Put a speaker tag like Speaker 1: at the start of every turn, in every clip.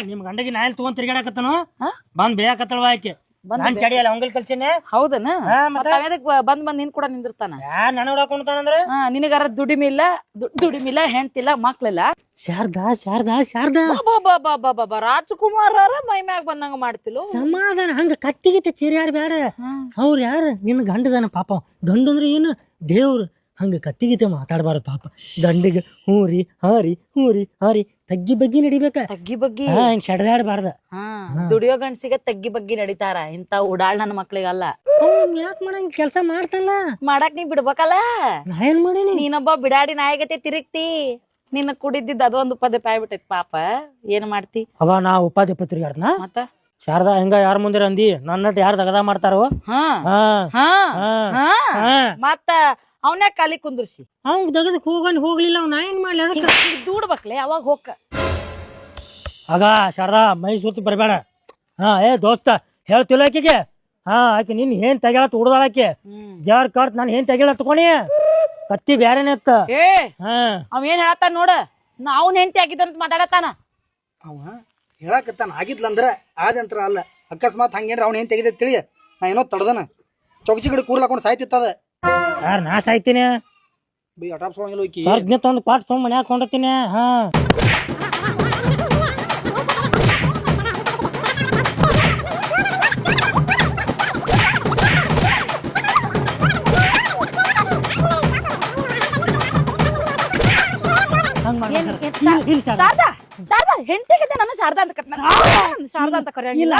Speaker 1: ನಿಮ್ ಗಂಡಗಿ ನಾಯಲ್ ತಗೊಂಡ್ ತಿರ್ಗಾಡಕತ್ತನು ಬಂದ್ ಬೇಯಾಕತ್ತಲ್ವ ಆಕೆ ನಾನ್ ಚಡಿಯಲ್ಲ ಅವಂಗಲ್ ಕಲ್ಸಿನಿ.
Speaker 2: ಹೌದನ ಬಂದ್ ನಿನ್ ಕೂಡ ನಿಂದಿರ್ತಾನ.
Speaker 1: ನನ್ನ ಹುಡಾಕೊಂಡ್ತಾನಂದ್ರ
Speaker 2: ನಿನಗಾರ ದುಡಿಮಿಲ್ಲ ಹೆಂಡ್ತಿಲ್ಲ ಮಕ್ಳಿಲ್ಲ.
Speaker 1: ಶಾರದಾ ಶಾರದಾ ಶಾರದಾ
Speaker 2: ರಾಜಕುಮಾರ ಮೈ ಮ್ಯಾಗ ಬಂದಂಗ ಮಾಡ್ತಿಲ್ಲ.
Speaker 1: ಸಮಾಧಾನ ಹಂಗ ಕತ್ತಿಗಿತ್ತ ಚಿರಿಯಾಡ್ಬೇಡ. ಅವ್ರ ಯಾರ ನಿನ್ ಗಂಡದಾನ ಪಾಪ. ಗಂಡು ಅಂದ್ರೆ ಏನು ದೇವ್ರು. ಹಂಗ ಕತ್ತಿಗಿತೆ ಮಾತಾಡ್ಬಾರ್ದು ಪಾಪ. ಗಂಡಿಗೆ ಹೂರಿ ಹಾರಿ ಹೂರಿ ಹಾರಿ ತಗ್ಗಿ ಬಗ್ಗಿ ನಡಿಬೇಕ.
Speaker 2: ತಗ್ಗಿ ಬಗ್ಗಿ
Speaker 1: ಹಿಂಗ್ ಶಡ್ದಾಡ್ಬಾರ್ದ.
Speaker 2: ದುಡಿಯೋ ಗಂಡ್ಸಿಗೆ ತಗ್ಗಿ ಬಗ್ಗಿ ನಡಿತಾರ. ಇಂತ ಉಡಾಳ್ ನನ್ನ ಮಕ್ಳಿಗಲ್ಲ.
Speaker 1: ಯಾಕೆ ಮಾಡಂಗ ಕೆಲ್ಸ ಮಾಡ್ತಲ್ಲ
Speaker 2: ಮಾಡಾಕ್ ನೀ ಬಿಡ್ಬೇಕಲ್ಲ.
Speaker 1: ನಾ ಏನ್ ಮಾಡೀನಿ?
Speaker 2: ನೀನೊಬ್ಬ ಬಿಡಾಡಿ ನಾಯಿಗತೆ ತಿರುಗ್ತಿ. ನಿನ್ನ ಕುಡಿದಿದ್ದ ಅದೊಂದು ಪದೇ ಪಾಯ್ಬಿಟ್ಟೈತಿ ಪಾಪ. ಏನ್ ಮಾಡ್ತಿ?
Speaker 1: ಅವ ನಾ ಉಪಾಧ್ಯಪ ತಿರ್ಗಾಡ್ನ
Speaker 2: ಮತ್ತ
Speaker 1: ಶಾರದಾ ಹೆಂಗ ಯಾರ ಮುಂದಿರ ಅಂದಿ ನನ್ನಟ್ ಯಾರು ತಗದ ಮಾಡ್ತಾರೋ.
Speaker 2: ಮತ್ತ ಅವನ್ಯಾಗ ಕಾಲಿ ಕುಂದ್ರಿಸಿ
Speaker 1: ಅವಂಗ ತೆಗದಕ್ ಹೋಗ್ಲಿಲ್ಲ. ಅವ್ ನಾ ಏನ್ ಮಾಡ್ಲಿ? ಅದಕ್ಕೆ
Speaker 2: ದೂಡ್ಬೇಕ್ಲೆ ಅವಾಗ ಹೋಗ.
Speaker 1: ಆಗ ಶಾರದಾ ಮೈ ಸುತ್ತ ಬರಬೇಡ. ಏ ದೋಸ್ತ ಹೇಳ್ತಿಲ್ಲ ಆಕಿಗೆ. ಆಕಿ ನಿನ್ ಏನ್ ತೆಗ್ಯಾಳತ್ ಹುಡ್ದಾಳ ಆಕಿ. ಜಾರ್ ಕರ್ತ್ ನಾನು ಏನ್ ತೆಗ್ಯಾಳ ತಕೊಂಡಿ ಕತ್ತಿ ಬ್ಯಾರೇನೆ ಇತ್ತ.
Speaker 2: ಅವ ಏನ್ ಹೇಳತ್ತಾನ ನೋಡ. ಅವ್ನ ಹೆಂಡತಿ ಆಗಿದ್ದಂತ ಮಾತಾಡತಾನ.
Speaker 3: ಅವ ಹೇಳಕತ್ತಾನ ಆಗಿದ್ಲಂದ್ರ ಆದಂತ್ರ ಅಲ್ಲ. ಅಕಸ್ಮಾತ್ ಹಂಗೇನ್ರ ಅವ್ನ ಏನ್ ತೆಗಿದೆ ತಿಳಿ ನಾ ಏನೋ ತಡ್ದನ ಚೌಕಚಿ ಗಿಡ ಕೂರ್ಲಾಕೊಂಡ್ ಸಾಯ್ತಿತ್ತದ.
Speaker 1: ಯಾರ ನಾ ಸಾಯ್ತೀನಿ
Speaker 3: ಬೈ ಅಟಾಪ್ಸೋಂಗಿಲ್ಲ ಹೋಗಿ
Speaker 1: ತಂದು ಪಾಟ್ ತೊಗೊಂಡ್ ಮನ್ಯಾಗ ಕೊಂಡತೀನಿ.
Speaker 2: ಶಾರದಾ ಹೆಂಡತಿಗೆ ನಾನು ಶಾರದಾ ಅಂತ ಕಟ್ಟ. ಶಾರದಾ ಅಂತ ಕರೆಯಂಗಿಲ್ಲ.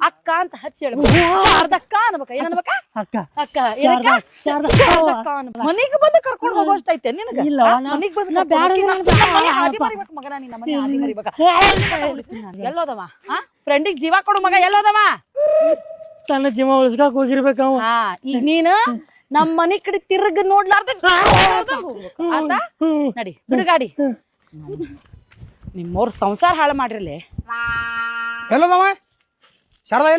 Speaker 2: ಅಕ್ಕ ಅಂತ ಹಚ್ಚಿ ಹೇಳ್ಬೇಕು. ಶಾರದಕ್ಕ ಅನ್ಬೇಕ. ಏನ್ ಅನ್ಬೇಕ? ಅಕ್ಕ ಅಕ್ಕ ಮನಿಗ್ ಬಂದು ಕರ್ಕೊಂಡ್ ಹೋಗೋಷ್ಟೈತೆ ನಿನಗ. ಮನಿಗ್ ಬಂದು ಮಗನ ನಿನ್ನ ಮನೆ ಆದಿ ಮರಿಬೇಕ. ಎಲ್ಲೋದವ ಫ್ರೆಂಡಿಗೆ ಜೀವ ಕೊಡು ಮಗ. ಎಲ್ಲೋದವ
Speaker 1: ತನ್ನ ಜೀವ ಉಳಿಸ್ಕಾಕ್ ಹೋಗಿರ್ಬೇಕ.
Speaker 2: ಈಗ ನೀನು ನಮ್ ಮನಿ ಕಡೆ ತಿರ್ಗ ನೋಡ್ಲಾರ್ದ ನಡಿ ಬಿಡುಗಾಡಿ. ನಿಮ್ಮವ್ರ ಸಂಸಾರ ಹಾಳು ಮಾಡಿರ್ಲಿ.
Speaker 3: ಎಲ್ಲದವ ಶಾರದಾ?